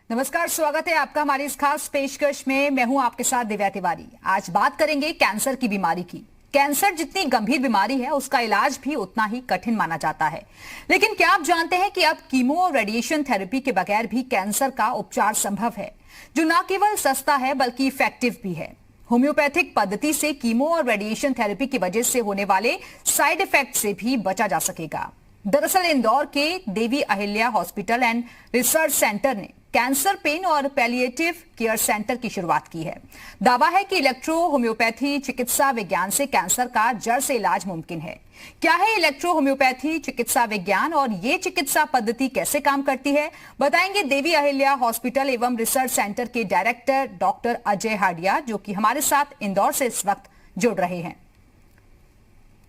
नमस्कार, स्वागत है आपका हमारी इस खास पेशकश में। मैं हूं आपके साथ दिव्या तिवारी। आज बात करेंगे कैंसर की बीमारी की। कैंसर जितनी गंभीर बीमारी है उसका इलाज भी उतना ही कठिन माना जाता है। लेकिन क्या आप जानते हैं कि अब कीमो और रेडिएशन थेरेपी के बगैर भी कैंसर का उपचार संभव है, जो न केवल सस्ता है बल्कि इफेक्टिव भी है। होम्योपैथिक पद्धति से कीमो और रेडिएशन थेरेपी की वजह से होने वाले साइड इफेक्ट से भी बचा जा सकेगा। दरअसल इंदौर के Devi Ahilya hospital and research centre ने कैंसर पेन और पैलिएटिव केयर सेंटर की शुरुआत की है। दावा है कि इलेक्ट्रो होम्योपैथी चिकित्सा विज्ञान से कैंसर का जड़ से इलाज मुमकिन है। क्या है इलेक्ट्रो होम्योपैथी चिकित्सा विज्ञान और ये चिकित्सा पद्धति कैसे काम करती है, बताएंगे देवी अहिल्या हॉस्पिटल एवं रिसर्च सेंटर के डायरेक्टर डॉक्टर अजय हाडिया, जो कि हमारे साथ इंदौर से इस वक्त जुड़ रहे हैं।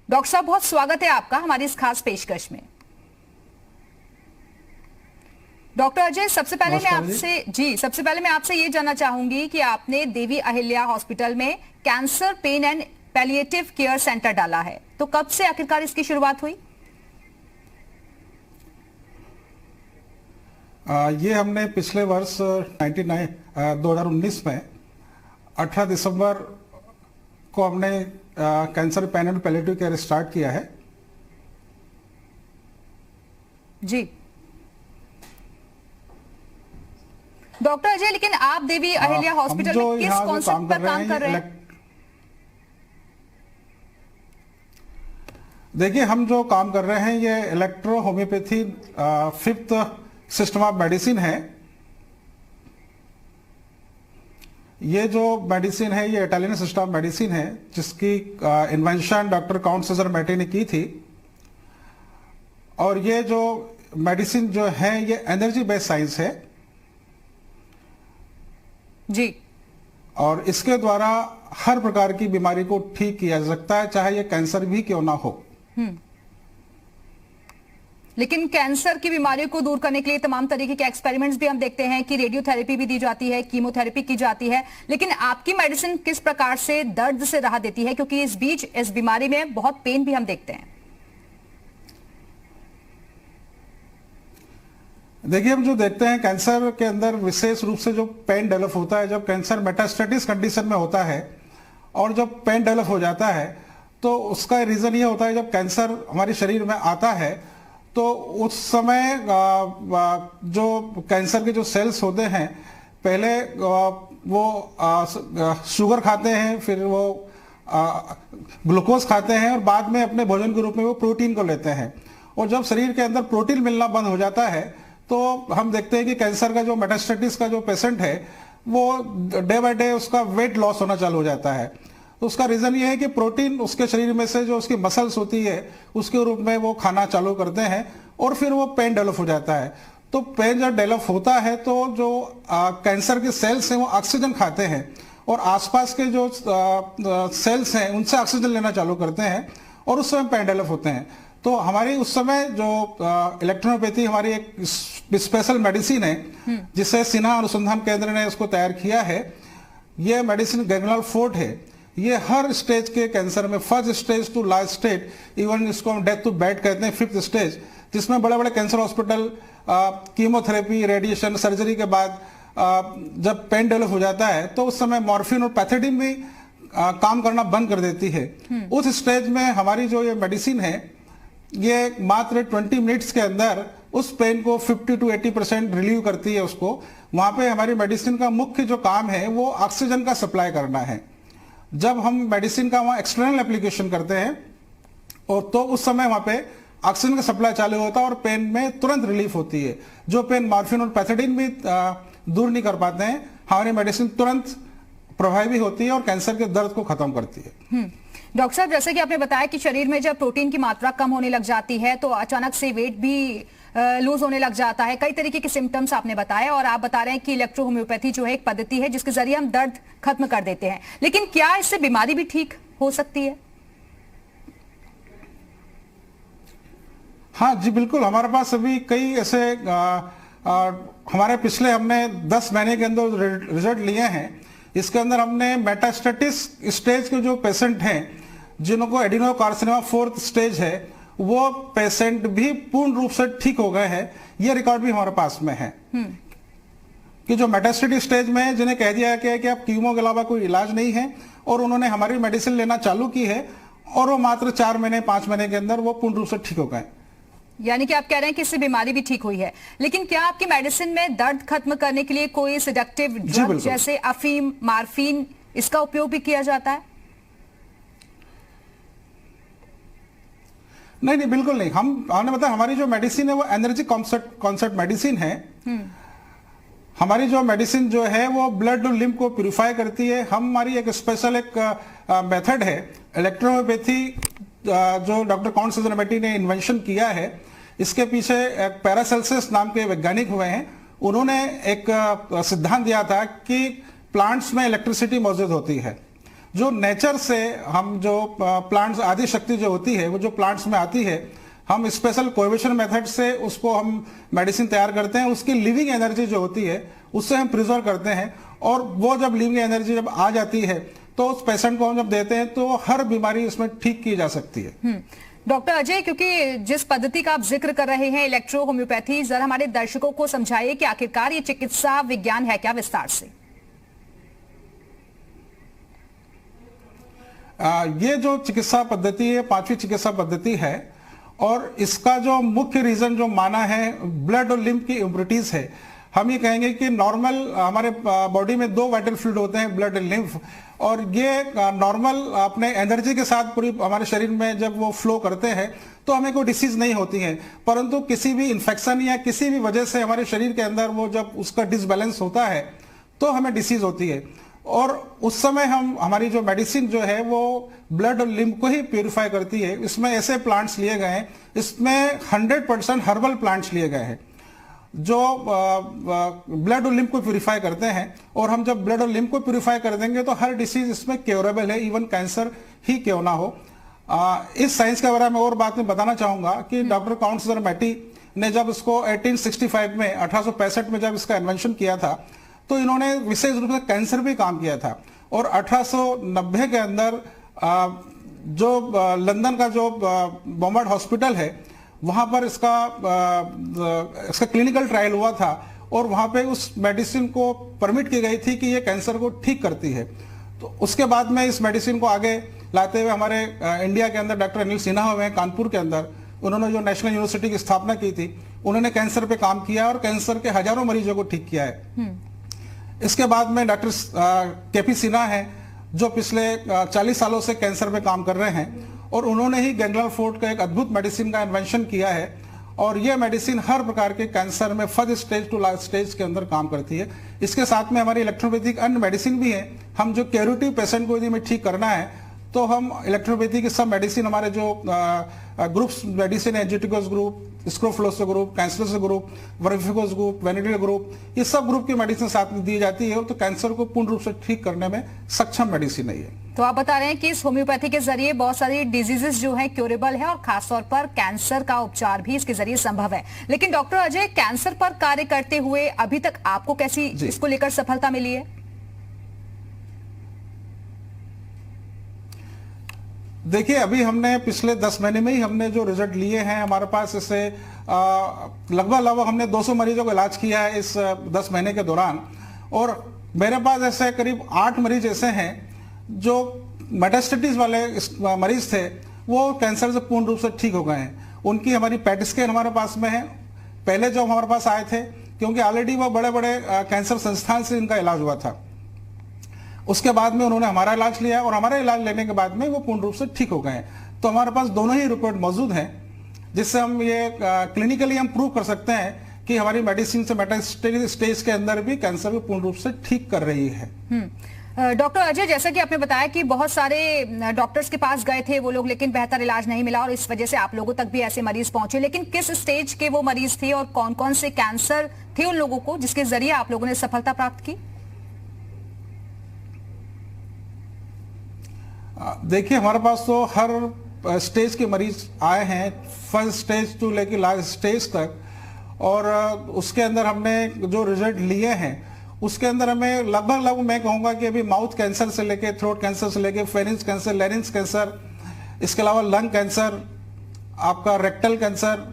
डॉक्टर साहब, बहुत स्वागत है आपका हमारी इस खास पेशकश में। डॉक्टर अजय, सबसे पहले मैं आपसे ये जानना चाहूंगी कि आपने देवी अहिल्या हॉस्पिटल में cancer pen and palliative care centre डाला है, तो कब से आखिरकार इसकी शुरुआत हुई? ये हमने पिछले वर्ष 2019 में 18 दिसंबर को हमने cancer pen and palliative care start किया है। जी डॉक्टर अजय, लेकिन आप देवी अहिल्या हॉस्पिटल में किस कॉन्सेप्ट पर काम कर रहे हैं? देखिए, हम जो काम कर रहे हैं ये electro homeopathy fifth system of medicine है। ये जो मेडिसिन है ये इटालियन सिस्टम ऑफ मेडिसिन है, जिसकी इन्वेंशन डॉक्टर काउंट सेजर मैटी ने की थी। और ये जो मेडिसिन जो है ये एनर्जी बेस्ड साइंस है जी, और इसके द्वारा हर प्रकार की बीमारी को ठीक किया जा सकता है, चाहे ये कैंसर भी क्यों ना हो। लेकिन कैंसर की बीमारियों को दूर करने के लिए तमाम तरीके के एक्सपेरिमेंट्स भी हम देखते हैं कि रेडियोथेरेपी भी दी जाती है, कीमोथेरेपी की जाती है, लेकिन आपकी मेडिसिन किस प्रकार से दर्द से राहत देती है, क्योंकि इस बीच इस बीमारी में बहुत पेन भी हम देखते हैं। देखिए, हम जो देखते हैं कैंसर के अंदर विशेष रूप से जो पेन डेवलप होता है, जब कैंसर मेटास्टेटिस कंडीशन में होता है और जब पेन डेवलप हो जाता है तो उसका रीजन ये होता है, जब कैंसर हमारे शरीर में आता है तो उस समय जो कैंसर के जो सेल्स होते हैं पहले वो शुगर खाते हैं, फिर वो ग्लूकोज खाते हैं और बाद में अपने भोजन के रूप में वो प्रोटीन को लेते हैं। और जब शरीर के अंदर प्रोटीन मिलना बंद हो जाता है तो हम देखते हैं कि कैंसर का जो मेटास्टेटिस का जो पेशेंट है वो डे बाय डे उसका वेट लॉस होना चालू हो जाता है। तो उसका रीजन ये है कि प्रोटीन उसके शरीर में से जो उसकी मसल्स होती है उसके रूप में वो खाना चालू करते हैं और फिर वो पेन डेवलप हो जाता है। तो पेन जब डेवलप होता है तो जो कैंसर के सेल्स हैं वो ऑक्सीजन खाते हैं और आसपास के जो सेल्स हैं उनसे ऑक्सीजन लेना चालू करते हैं और उस समय पेन डेवलप होते हैं। तो हमारी उस समय जो इलेक्ट्रोपैथी हमारी एक स्पेशल मेडिसिन है जिसे सिन्हा अनुसंधान केंद्र ने उसको तैयार किया है। ये मेडिसिन गैंग्लियल फोर्ट है। ये हर स्टेज के कैंसर में, first stage to last stage, even इसको हम डेथ टू बेड कहते हैं, फिफ्थ स्टेज, जिसमें बड़े बड़े cancer hospital chemotherapy, radiation, surgery के बाद जब पेन डेवलप हो जाता है तो उस समय मॉर्फिन और पैथेडिन भी काम करना बंद कर देती है। उस स्टेज में हमारी जो ये मेडिसिन है ये मात्र 20 मिनट्स के अंदर उस पेन को 50 to 80% रिलीव करती है उसको। वहां पे हमारी मेडिसिन का मुख्य जो काम है वो ऑक्सीजन का सप्लाई करना है। जब हम मेडिसिन का वहां एक्सटर्नल एप्लीकेशन करते हैं और तो उस समय वहां पे ऑक्सीजन का सप्लाई चालू होता है और पेन में तुरंत रिलीफ होती है। जो पेन मॉर्फिन और पैथेडिन भी दूर नहीं कर पाते हैं, हमारी मेडिसिन तुरंत प्रभावी होती है और कैंसर के दर्द को खत्म करती है। डॉक्टर साहब, जैसे कि आपने बताया कि शरीर में जब प्रोटीन की मात्रा कम होने लग जाती है तो अचानक से वेट भी लूज होने लग जाता है। कई तरीके के सिम्टम्स आपने बताए और आप बता रहे हैं कि इलेक्ट्रो होम्योपैथी जो है एक पद्धति है जिसके जरिए हम दर्द खत्म कर देते हैं, लेकिन क्या इससे बीमारी भी ठीक हो सकती है? हाँ जी, बिल्कुल। हमारे पास अभी कई ऐसे हमारे पिछले हमने 10 महीने के अंदर रिजल्ट लिए हैं। इसके अंदर हमने मेटास्टेटिस स्टेज के जो पेशेंट हैं जिनको एडिनोकार्सिनोमा 4th स्टेज है वो पेशेंट भी पूर्ण रूप से ठीक हो गए हैं। ये रिकॉर्ड भी हमारे पास में है। कि जो मेटास्टेटिक स्टेज में है, जिन्हें कह दिया गया है कि अब कीमो के अलावा कोई इलाज नहीं है, और उन्होंने हमारी मेडिसिन लेना चालू की है, और वो मात्र 4 महीने 5 महीने के अंदर वो पूर्ण रूप से ठीक हो गए। यानी कि आप कह रहे हैं कि इससे बीमारी भी ठीक हुई है। लेकिन क्या आपकी मेडिसिन में दर्द खत्म करने के लिए कोई सेडेक्टिव ड्रग जैसे अफीम, मार्फिन, इसका उपयोग भी किया जाता है? नहीं, बिल्कुल नहीं। हमने बताया हमारी जो मेडिसिन है वो एनर्जी कॉन्सेप्ट मेडिसिन है। हमारी जो मेडिसिन जो है वो ब्लड और लिम्फ को प्यूरिफाई करती है। हमारी एक स्पेशल मेथड है इलेक्ट्रोहोम्योपैथी, जो डॉक्टर काउंट सीजर ने इन्वेंशन किया है। इसके पीछे एक पैरासेल्सियस नाम के वैज्ञानिक हुए हैं, उन्होंने एक सिद्धांत दिया था कि प्लांट्स में इलेक्ट्रिसिटी मौजूद होती है, जो नेचर से हम जो प्लांट्स आदि शक्ति जो होती है वो जो प्लांट्स में आती है, हम स्पेशल कोएबिशन मेथड से उसको हम मेडिसिन तैयार करते हैं। उसकी लिविंग एनर्जी जो होती है उससे हम प्रिजर्व करते हैं, और वो जब लिविंग एनर्जी जब आ जाती है तो उस पेशेंट को हम जब देते हैं तो हर बीमारी इसमें ठीक की जा सकती है। डॉक्टर अजय, क्योंकि जिस पद्धति का आप जिक्र कर रहे हैं इलेक्ट्रो होम्योपैथी, जरा हमारे दर्शकों को समझाइए कि आखिरकार ये चिकित्सा विज्ञान है क्या, विस्तार से। ये जो चिकित्सा पद्धति है 5वीं चिकित्सा पद्धति है, और इसका जो मुख्य रीजन जो माना है ब्लड और लिम्फ की इम्प्योरिटीज है। हम ये कहेंगे कि नॉर्मल हमारे बॉडी में 2 वाइटल फ्लूइड होते हैं, ब्लड और लिम्फ, और ये नॉर्मल अपने एनर्जी के साथ पूरी हमारे शरीर में जब वो फ्लो करते हैं तो हमें कोई डिसीज नहीं होती है। परंतु किसी भी इन्फेक्शन या किसी भी वजह से हमारे शरीर के अंदर वो जब उसका डिसबैलेंस होता है तो हमें डिसीज होती है, और उस समय हमारी जो मेडिसिन जो है वो ब्लड और लिम्फ को ही प्यूरिफाई करती है। इसमें ऐसे प्लांट्स लिए गए हैं, इसमें 100% हर्बल प्लांट्स लिए गए हैं जो ब्लड और लिम्फ को प्यूरिफाई करते हैं। और हम जब ब्लड और लिम्फ को प्यूरिफाई कर देंगे तो हर डिसीज इसमें क्योरेबल है, इवन कैंसर ही क्यों ना हो। इस साइंस के बारे में और बात में बताना चाहूंगा कि डॉक्टर काउंट सीजर मैटी ने जब इसको 1865 में 1865 में जब इसका इन्वेंशन किया था तो इन्होंने विशेष रूप से कैंसर भी काम किया था। और 1890 के अंदर जो लंदन का जो बॉम्बार्ड हॉस्पिटल है वहां पर इसका क्लिनिकल ट्रायल हुआ था, और वहां पे उस मेडिसिन को परमिट की गई थी कि ये कैंसर को ठीक करती है। तो उसके बाद में इस मेडिसिन को आगे लाते हुए हमारे इंडिया के अंदर डॉक्टर अनिल सिन्हा हुए हैं कानपुर के अंदर, उन्होंने जो नेशनल यूनिवर्सिटी की स्थापना की थी, उन्होंने कैंसर पे काम किया और कैंसर के हजारों मरीजों को ठीक किया है। इसके बाद में डॉक्टर केपी सिन्हा है जो पिछले 40 सालों से कैंसर पे काम कर रहे हैं, और उन्होंने ही गैंग्लियन फोर्ट का एक अद्भुत मेडिसिन का इन्वेंशन किया है, और यह मेडिसिन हर प्रकार के कैंसर में first stage to last stage के अंदर काम करती है। इसके साथ में हमारी इलेक्ट्रोपैथिक अन्य मेडिसिन भी है। हम जो क्यूरेटिव पेशेंट को यदि हमें ठीक करना है तो हम इलेक्ट्रोपैथी के सब मेडिसिन, हमारे जो ग्रुप्स मेडिसिन है, एंजियोटेक्स group, scrofulous group, cancerous group, वर्फिकोस ग्रुप, वेनेडियल ग्रुप, ये सब ग्रुप की मेडिसिन साथ में दी जाती है, तो कैंसर को पूर्ण रूप से ठीक करने में सक्षम मेडिसिन है ये। तो आप बता रहे हैं कि इस होम्योपैथी के जरिए बहुत सारी डिजीजेस जो है क्योरेबल है, और खासतौर पर कैंसर का उपचार भी इसके जरिए संभव है। लेकिन डॉक्टर अजय, कैंसर पर कार्य करते हुए अभी तक आपको कैसी इसको लेकर सफलता मिली है? देखिए, अभी हमने पिछले 10 महीने में ही हमने जो रिजल्ट लिए हैं, हमारे पास इससे लगभग हमने 200 मरीजों को इलाज किया है इस 10 महीने के दौरान, और मेरे पास ऐसे करीब 8 मरीज ऐसे हैं जो मेटास्टेटिस वाले मरीज थे, वो कैंसर से पूर्ण रूप से ठीक हो गए हैं। उनकी हमारी पैट स्कैन हमारे पास में है। पहले जो हमारे पास आए थे, क्योंकि ऑलरेडी वो बड़े बड़े कैंसर संस्थान से इनका इलाज हुआ था, उसके बाद में उन्होंने हमारा इलाज लिया, और हमारा इलाज लेने के बाद में वो पूर्ण रूप से ठीक हो गए हैं। तो हमारे पास दोनों ही रिपोर्ट मौजूद हैं, जिससे हम ये क्लिनिकली हम प्रूव कर सकते हैं कि हमारी मेडिसिन से मेटास्टेटिक स्टेज के अंदर भी कैंसर को पूर्ण रूप से ठीक कर रही है। डॉक्टर अजय, जैसा कि आपने बताया कि बहुत सारे डॉक्टर्स के पास गए थे वो लोग, लेकिन बेहतर इलाज नहीं मिला, और इस वजह से आप लोगों तक भी ऐसे मरीज पहुंचे। लेकिन किस स्टेज के वो मरीज थे और कौन कौन से कैंसर थे उन लोगों को जिसके जरिए आप लोगों ने सफलता प्राप्त की? देखिए, हमारे पास तो हर स्टेज के मरीज आए हैं, फर्स्ट स्टेज टू लेके लास्ट स्टेज तक, और उसके अंदर हमने जो रिजल्ट लिए हैं उसके अंदर हमें लगभग मैं कहूंगा कि अभी माउथ कैंसर से लेके, थ्रोट कैंसर से लेके, फेरिंज कैंसर, लैरिंक्स कैंसर, इसके अलावा लंग कैंसर, आपका rectal cancer,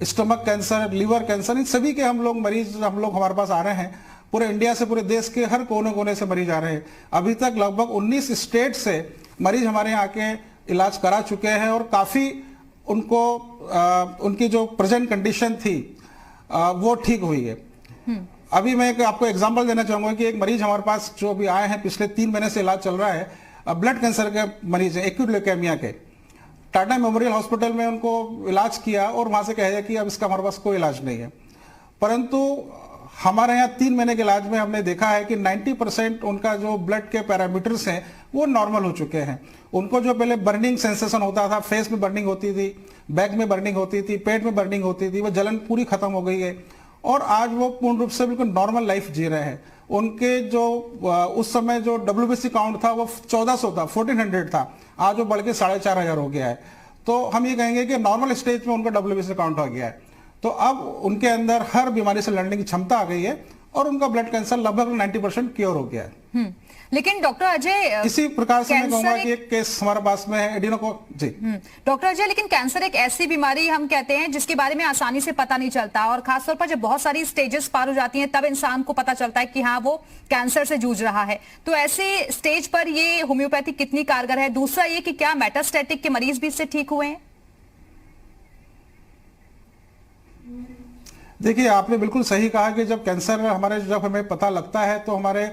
stomach cancer, liver cancer, इन सभी के हम लोग हमारे पास आ रहे हैं, पूरे इंडिया से, पूरे देश के हर कोने कोने से मरीज आ रहे हैं। अभी तक लगभग 19 स्टेट से मरीज हमारे यहाँ आके इलाज करा चुके हैं और काफी उनको उनकी जो प्रेजेंट कंडीशन थी वो ठीक हुई है। अभी मैं आपको एग्जांपल देना चाहूंगा कि एक मरीज हमारे पास जो अभी आए हैं, पिछले 3 महीने से इलाज चल रहा है, ब्लड कैंसर के मरीज है, एक्यूट ल्यूकेमिया के। टाटा मेमोरियल हॉस्पिटल में उनको इलाज किया और वहां से कहा गया कि अब इसका हमारे पास कोई इलाज नहीं है। परंतु हमारे यहाँ 3 महीने के इलाज में हमने देखा है कि 90% उनका जो ब्लड के पैरामीटर्स हैं वो नॉर्मल हो चुके हैं। उनको जो पहले बर्निंग सेंसेशन होता था, फेस में बर्निंग होती थी, बैक में बर्निंग होती थी, पेट में बर्निंग होती थी, वो जलन पूरी खत्म हो गई है और आज वो पूर्ण रूप से बिल्कुल नॉर्मल लाइफ जी रहे हैं। उनके जो उस समय जो WBC काउंट था वो 1400 था, 1400 था, आज वो बढ़ के 4500 हो गया है। तो हम ये कहेंगे कि नॉर्मल स्टेज में उनका WBC काउंट हो गया है। तो अब उनके अंदर हर बीमारी से लड़ने की क्षमता आ गई है और उनका ब्लड कैंसर लगभग 90% क्योर हो गया है। लेकिन डॉक्टर अजय, इसी प्रकार से मैं कहूंगा कि एक केस हमारे पास में है एडिनो को जी। डॉक्टर अजय, लेकिन कैंसर एक ऐसी बीमारी हम कहते हैं जिसके बारे में आसानी से पता नहीं चलता और खासतौर पर जब बहुत सारी स्टेजेस पार हो जाती हैं तब इंसान को पता चलता है कि हाँ वो कैंसर से जूझ रहा है। तो ऐसे स्टेज पर ये होम्योपैथी कितनी कारगर है? दूसरा ये कि क्या मेटास्टेटिक के मरीज भी इससे ठीक हुए हैं? देखिए, आपने बिल्कुल सही कहा कि जब हमें पता लगता है तो हमारे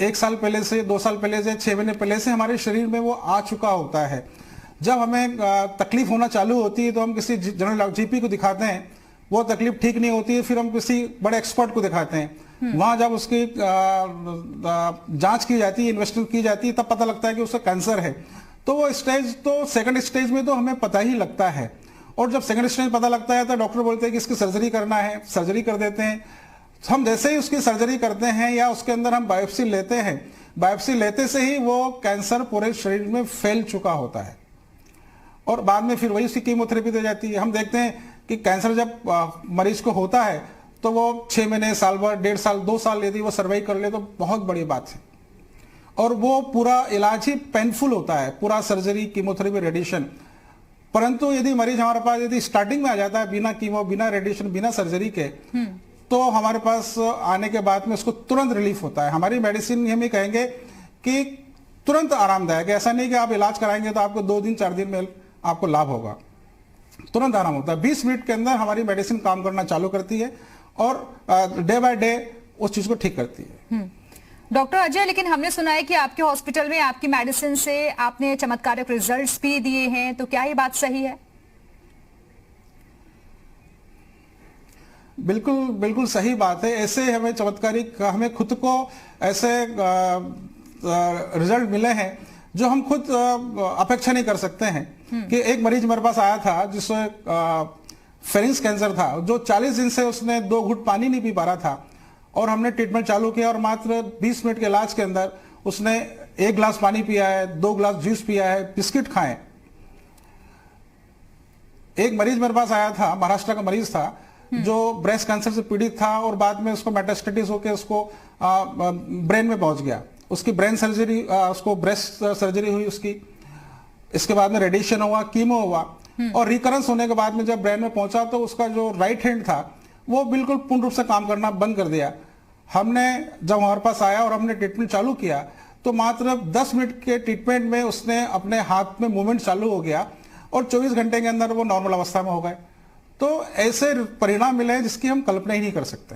1 साल पहले से, 2 साल पहले से, 6 महीने पहले से हमारे शरीर में वो आ चुका होता है। जब हमें तकलीफ होना चालू होती है तो हम किसी जनरल GP को दिखाते हैं, वो तकलीफ ठीक नहीं होती है, फिर हम किसी बड़े एक्सपर्ट को दिखाते हैं। वहां जब उसकी जांच की जाती है, इन्वेस्टिगेशन की जाती है, तब पता लगता है कि उसका कैंसर है। तो वो स्टेज तो सेकंड स्टेज में तो हमें पता ही लगता है और जब सेकंड स्टेज पता लगता है तो डॉक्टर बोलते हैं कि इसकी सर्जरी करना है, सर्जरी कर देते हैं। हम जैसे ही उसकी सर्जरी करते हैं या उसके अंदर हम बायोप्सी लेते हैं, बायोप्सी लेते से ही वो कैंसर पूरे शरीर में फैल चुका होता है और बाद में फिर वही उसकी कीमोथेरेपी दी जाती है। हम देखते हैं कि कैंसर जब मरीज को होता है तो वो 6 महीने, साल भर, 1.5 साल, 2 साल यदि वो सर्वाइव कर ले तो बहुत बड़ी बात है और वो पूरा इलाज ही पेनफुल होता है, पूरा सर्जरी, कीमोथेरेपी, रेडिएशन। परंतु यदि मरीज हमारे पास यदि स्टार्टिंग में आ जाता है बिना कीमो, बिना रेडिएशन, बिना सर्जरी के, तो हमारे पास आने के बाद में उसको तुरंत रिलीफ होता है। हमारी मेडिसिन हम ये कहेंगे कि तुरंत आरामदायक है। ऐसा नहीं कि आप इलाज कराएंगे तो आपको 2 दिन 4 दिन में आपको लाभ होगा, तुरंत आराम होता है। 20 मिनट के अंदर हमारी मेडिसिन काम करना चालू करती है और डे बाय डे उस चीज को ठीक करती है। डॉक्टर अजय, लेकिन हमने सुना है कि आपके हॉस्पिटल में आपकी मेडिसिन से आपने चमत्कारिक रिजल्ट्स भी दिए हैं, तो क्या ये बात सही है? बिल्कुल बिल्कुल सही बात है। ऐसे हमें चमत्कारिक, हमें खुद को ऐसे रिजल्ट मिले हैं जो हम खुद अपेक्षा नहीं कर सकते हैं। कि एक मरीज मेरे पास आया था जिसको फेरिंग्स कैंसर था, जो 40 दिन से उसने 2 घूंट पानी नहीं पी पा रहा था और हमने ट्रीटमेंट चालू किया और मात्र 20 मिनट के इलाज के अंदर उसने 1 गिलास पानी पिया है, 2 गिलास जूस पिया है, बिस्किट खाए। एक मरीज मेरे पास आया था, महाराष्ट्र का मरीज था, जो ब्रेस्ट कैंसर से पीड़ित था और बाद में उसको मेटास्टेटिस होकर उसको ब्रेन में पहुंच गया। उसकी ब्रेन सर्जरी, उसको ब्रेस्ट सर्जरी हुई उसकी, इसके बाद में रेडिएशन हुआ, कीमो हुआ और रिकरेंस होने के बाद में जब ब्रेन में पहुंचा तो उसका जो राइट हैंड था वो बिल्कुल पूर्ण रूप से काम करना बंद कर दिया। हमने जब हमारे पास आया और हमने ट्रीटमेंट चालू किया तो मात्र 10 मिनट के ट्रीटमेंट में उसने अपने हाथ में मूवमेंट चालू हो गया और 24 घंटे के अंदर वो नॉर्मल अवस्था में हो गए। तो ऐसे परिणाम मिले हैं जिसकी हम कल्पना ही नहीं कर सकते।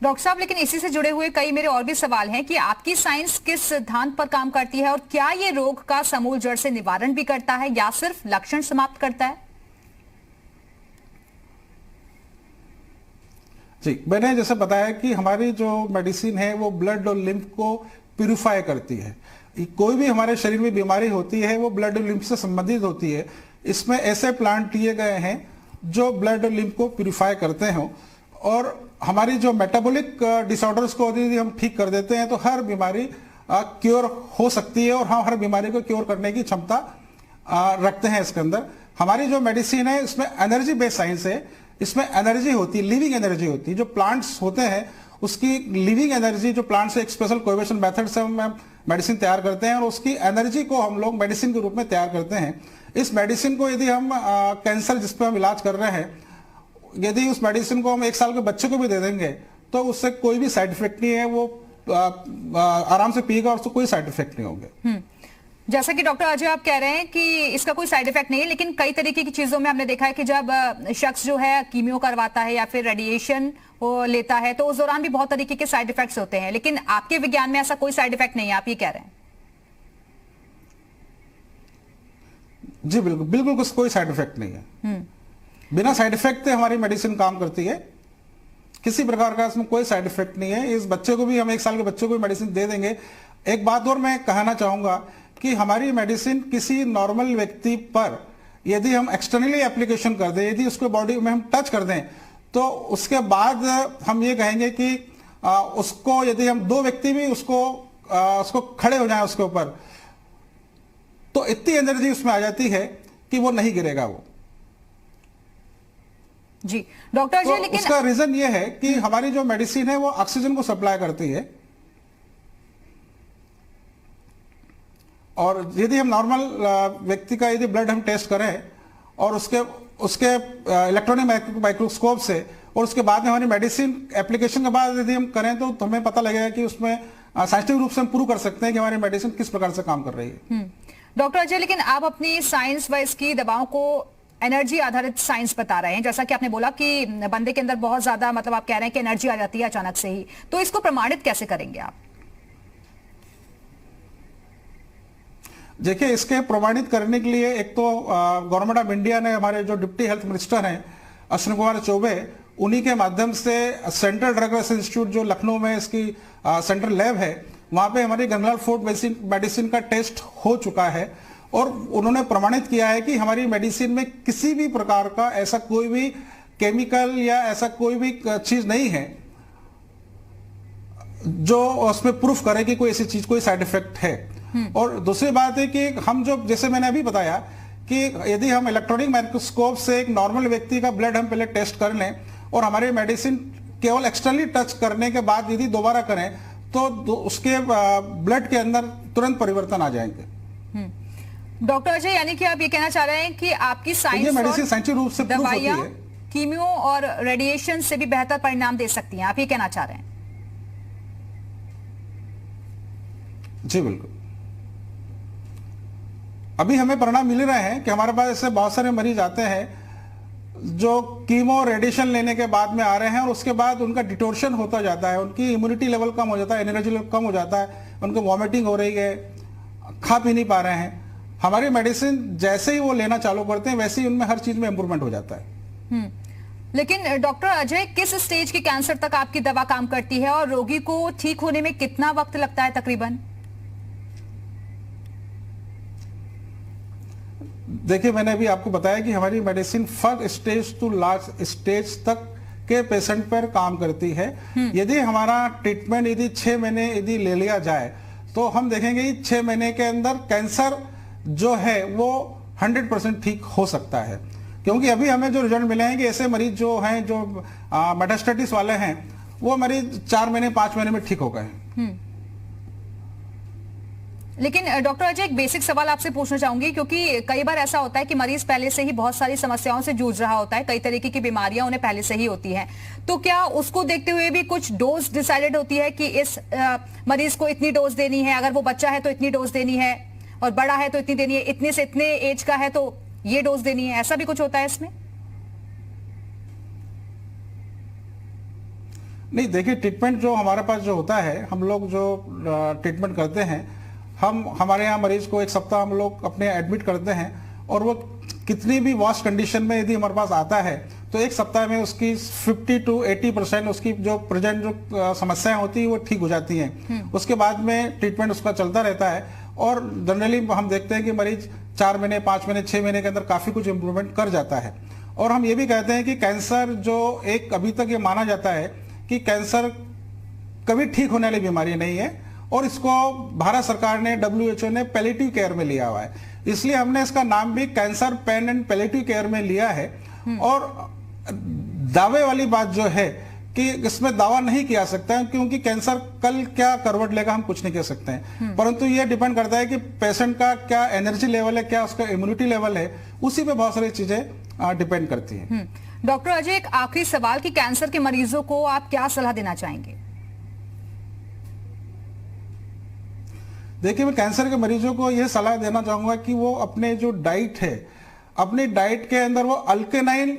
डॉक्टर साहब, लेकिन इसी से जुड़े हुए कई मेरे और भी सवाल हैं कि आपकी साइंस किस सिद्धांत पर काम करती है और क्या ये रोग का समूल जड़ से निवारण भी करता है या सिर्फ लक्षण समाप्त करता है? जी, मैंने जैसे बताया कि हमारी जो मेडिसिन है वो ब्लड और लिम्फ को प्यूरिफाई करती है। कोई भी हमारे शरीर में बीमारी होती है वो ब्लड और लिम्फ से संबंधित होती है। इसमें ऐसे प्लांट लिए गए हैं जो ब्लड और लिम्फ को प्यूरिफाई करते हैं और हमारी जो मेटाबॉलिक डिसऑर्डर्स को यदि हम ठीक कर देते हैं तो हर बीमारी क्योर हो सकती है और हम हर बीमारी को क्योर करने की क्षमता रखते हैं। इसके अंदर हमारी जो मेडिसिन है इसमें एनर्जी बेस्ड साइंस है, इसमें एनर्जी होती है, लिविंग एनर्जी होती है। जो प्लांट्स होते हैं उसकी लिविंग एनर्जी, जो प्लांट से एक स्पेशल कोएबेशन मेथड से हम मेडिसिन तैयार करते हैं और उसकी एनर्जी को हम लोग मेडिसिन के रूप में तैयार करते हैं। इस मेडिसिन को यदि हम कैंसर जिस पर हम इलाज कर रहे हैं, यदि उस मेडिसिन को हम 1 साल के बच्चे को भी दे देंगे तो उससे कोई भी साइड इफेक्ट नहीं है, वो आराम से पिएगा और उसको कोई साइड इफेक्ट नहीं होंगे। जैसा कि डॉक्टर अजय आप कह रहे हैं कि इसका कोई साइड इफेक्ट नहीं है, लेकिन कई तरीके की चीजों में हमने देखा है कि जब शख्स जो है कीमियो करवाता है या फिर रेडिएशन वो लेता है तो उस दौरान भी बहुत तरीके के साइड इफेक्ट्स होते हैं, लेकिन आपके विज्ञान में ऐसा कोई साइड इफेक्ट नहीं है, आप ये कह रहे हैं? जी बिल्कुल बिल्कुल, कोई साइड इफेक्ट नहीं है। बिना साइड इफेक्ट के हमारी मेडिसिन काम करती है, किसी प्रकार का इसमें कोई साइड इफेक्ट नहीं है। इस बच्चे को भी, हम 1 साल के बच्चे को भी मेडिसिन दे देंगे। एक बात और मैं कहना चाहूंगा कि हमारी मेडिसिन किसी नॉर्मल व्यक्ति पर यदि हम एक्सटर्नली एप्लीकेशन कर दें, यदि उसको बॉडी में हम टच कर दें, तो उसके बाद हम ये कहेंगे कि उसको यदि हम 2 व्यक्ति भी उसको खड़े हो जाएं उसके ऊपर, तो इतनी एनर्जी उसमें आ जाती है कि वो नहीं गिरेगा वो। जी डॉक्टर जी, लेकिन उसका रीजन ये है कि हमारी जो मेडिसिन है वो ऑक्सीजन को सप्लाई करती है, और यदि हम नॉर्मल व्यक्ति का यदि ब्लड हम टेस्ट करें और उसके इलेक्ट्रॉनिक माइक्रोस्कोप से, और उसके बाद में हमारी मेडिसिन एप्लीकेशन के बाद यदि हम करें तो हमें पता लगेगा कि उसमें साइंटिफिक रूप से हम प्रूव कर सकते हैं कि हमारी मेडिसिन किस प्रकार से काम कर रही है। डॉक्टर अजय, लेकिन आप अपनी साइंस व इसकी दवाओं को एनर्जी आधारित साइंस बता रहे हैं, जैसा कि आपने बोला कि बंदे के अंदर बहुत ज्यादा, मतलब आप कह रहे हैं कि एनर्जी आ जाती है अचानक से ही, तो इसको प्रमाणित कैसे करेंगे आप? देखिए, इसके प्रमाणित करने के लिए एक तो गवर्नमेंट ऑफ इंडिया ने, हमारे जो डिप्टी हेल्थ मिनिस्टर हैं अश्विनी कुमार चौबे, उन्हीं के माध्यम से सेंट्रल ड्रग रिसर्च इंस्टीट्यूट जो लखनऊ में इसकी सेंट्रल लैब है, वहां पे हमारी गंगालाल फूड मेडिसिन का टेस्ट हो चुका है, और उन्होंने प्रमाणित किया है कि हमारी मेडिसिन में किसी भी प्रकार का ऐसा कोई भी केमिकल या ऐसा कोई भी चीज नहीं है जो उसमें प्रूफ करे कि कोई ऐसी चीज, कोई साइड इफेक्ट है। और दूसरी बात है कि हम जो, जैसे मैंने अभी बताया कि यदि हम इलेक्ट्रॉनिक माइक्रोस्कोप से एक नॉर्मल व्यक्ति का ब्लड हम पहले टेस्ट कर लें और हमारी मेडिसिन केवल एक्सटर्नली टच करने के बाद यदि दोबारा करें तो उसके ब्लड के अंदर तुरंत परिवर्तन आ जाएंगे। डॉक्टर अजय, यानी कि आप ये कहना चाह रहे हैं कि आपकी साइंस, मेडिसिन साइंटिफिक रूप से प्रूफ होती है, कीमियो और रेडिएशन से भी बेहतर परिणाम दे सकती हैं, आप ये कहना चाह रहे हैं? जी बिल्कुल। अभी हमें परिणाम मिल रहे हैं कि हमारे पास ऐसे बहुत सारे मरीज आते हैं जो कीमो रेडिएशन लेने के बाद में आ रहे हैं और उसके बाद उनका डिटोर्शन होता जाता है, उनकी इम्यूनिटी लेवल कम हो जाता है, एनर्जी लेवल कम हो जाता है, उनको वॉमिटिंग हो रही है, खा पी नहीं पा रहे हैं। हमारी मेडिसिन जैसे ही वो लेना चालू करते हैं वैसे ही उनमें हर चीज में इंप्रूवमेंट हो जाता है। लेकिन डॉक्टर अजय, किस स्टेज के कैंसर तक आपकी दवा काम करती है और रोगी को ठीक होने में कितना वक्त लगता है तकरीबन? देखिए, मैंने अभी आपको बताया कि हमारी medicine first stage to last stage तक के पेशेंट पर काम करती है। यदि हमारा ट्रीटमेंट यदि 6 महीने यदि ले लिया जाए तो हम देखेंगे कि 6 महीने के अंदर कैंसर जो है वो 100% ठीक हो सकता है, क्योंकि अभी हमें जो रिजल्ट मिले हैं कि ऐसे मरीज जो हैं, जो मेटास्टेटिस वाले हैं, वो मरीज 4 महीने 5 महीने में ठीक हो गए हैं। लेकिन डॉक्टर अजय, एक बेसिक सवाल आपसे पूछना चाहूंगी, क्योंकि कई बार ऐसा होता है कि मरीज पहले से ही बहुत सारी समस्याओं से जूझ रहा होता है, कई तरीके की बीमारियां उन्हें पहले से ही होती हैं, तो क्या उसको देखते हुए भी कुछ डोज डिसाइडेड होती है कि इस मरीज को इतनी डोज देनी है, अगर वो बच्चा है तो इतनी डोज देनी है, और बड़ा है तो इतनी देनी है, इतने से इतने एज का है तो ये डोज देनी है, ऐसा भी कुछ होता है इसमें? नहीं, देखिए, ट्रीटमेंट जो हमारे पास जो होता है, हम लोग जो ट्रीटमेंट करते हैं, हमारे यहाँ मरीज को 1 सप्ताह हम लोग अपने एडमिट करते हैं, और वो कितनी भी वॉश कंडीशन में यदि हमारे पास आता है तो 1 सप्ताह में उसकी 50 to 80% उसकी जो प्रेजेंट जो समस्याएं होती है वो ठीक हो जाती हैं। उसके बाद में ट्रीटमेंट उसका चलता रहता है, और जनरली हम देखते हैं कि मरीज 4 महीने 5 महीने 6 महीने के अंदर काफी कुछ इंप्रूवमेंट कर जाता है। और हम ये भी कहते हैं कि कैंसर जो एक अभी तक ये माना जाता है कि कैंसर कभी ठीक होने वाली बीमारी नहीं है, और इसको भारत सरकार ने, WHO ने पैलिएटिव केयर में लिया हुआ है, इसलिए हमने इसका नाम भी cancer pen and palliative care में लिया है। और दावे वाली बात जो है कि इसमें दावा नहीं किया सकता है, क्योंकि कैंसर कल क्या करवट लेगा हम कुछ नहीं कह सकते हैं, परंतु ये डिपेंड करता है कि पेशेंट का क्या एनर्जी लेवल है, क्या उसका इम्यूनिटी लेवल है, उसी पे बहुत सारी चीजें डिपेंड करती हैं। डॉक्टर अजय, एक आखिरी सवाल कि कैंसर के मरीजों को आप क्या सलाह देना चाहेंगे? देखिए, मैं कैंसर के मरीजों को यह सलाह देना चाहूंगा कि वो अपने जो डाइट है, अपनी डाइट के अंदर वो अल्केनाइन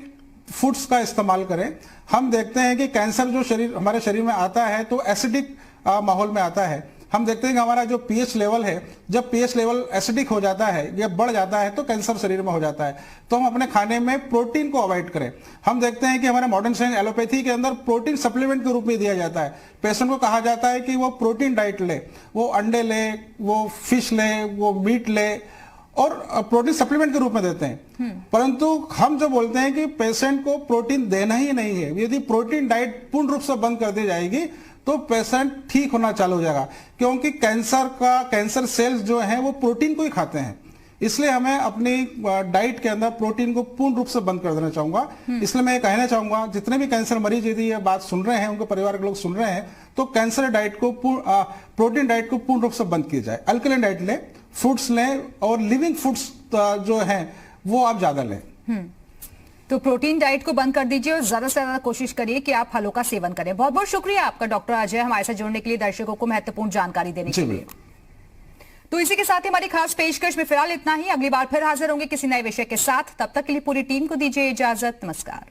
फूड्स का इस्तेमाल करें। हम देखते हैं कि कैंसर जो हमारे शरीर में आता है तो एसिडिक माहौल में आता है। हम देखते हैं कि हमारा जो पीएच लेवल है, जब पीएच लेवल एसिडिक हो जाता है या बढ़ जाता है तो कैंसर शरीर में हो जाता है। तो हम अपने खाने में प्रोटीन को अवॉइड करें। हम देखते हैं कि हमारे मॉडर्न साइंस एलोपैथी के अंदर प्रोटीन सप्लीमेंट के रूप में दिया जाता है। पेशेंट को कहा जाता है कि वो प्रोटीन डाइट ले, वो अंडे ले, वो फिश ले, वो मीट ले और प्रोटीन सप्लीमेंट के रूप में देते हैं। परंतु हम जो बोलते हैं कि पेशेंट को प्रोटीन देना ही नहीं है। यदि प्रोटीन डाइट पूर्ण रूप से बंद कर दी जाएगी तो पेशेंट ठीक होना चालू हो जाएगा, क्योंकि कैंसर सेल्स जो हैं वो प्रोटीन को ही खाते हैं। इसलिए हमें अपनी डाइट के अंदर प्रोटीन को पूर्ण रूप से बंद कर देना चाहूंगा। इसलिए मैं कहना चाहूंगा जितने भी कैंसर मरीज यदि ये बात सुन रहे हैं, उनके परिवार के लोग सुन रहे हैं, तो कैंसर डाइट को प्रोटीन डाइट को पूर्ण रूप से बंद किया जाए। अल्कलाइन डाइट लें, फ्रूट्स लें और लिविंग फूड्स जो हैं वो आप ज्यादा लें। तो प्रोटीन डाइट को बंद कर दीजिए और ज्यादा से ज्यादा कोशिश करिए कि आप फलों का सेवन करें। बहुत बहुत शुक्रिया आपका डॉक्टर अजय, हमारे साथ जुड़ने के लिए, दर्शकों को महत्वपूर्ण जानकारी देने के लिए। तो इसी के साथ ही हमारी खास पेशकश में फिलहाल इतना ही। अगली बार फिर हाजिर होंगे किसी नए विषय के साथ। तब तक के लिए पूरी टीम को दीजिए इजाजत। नमस्कार।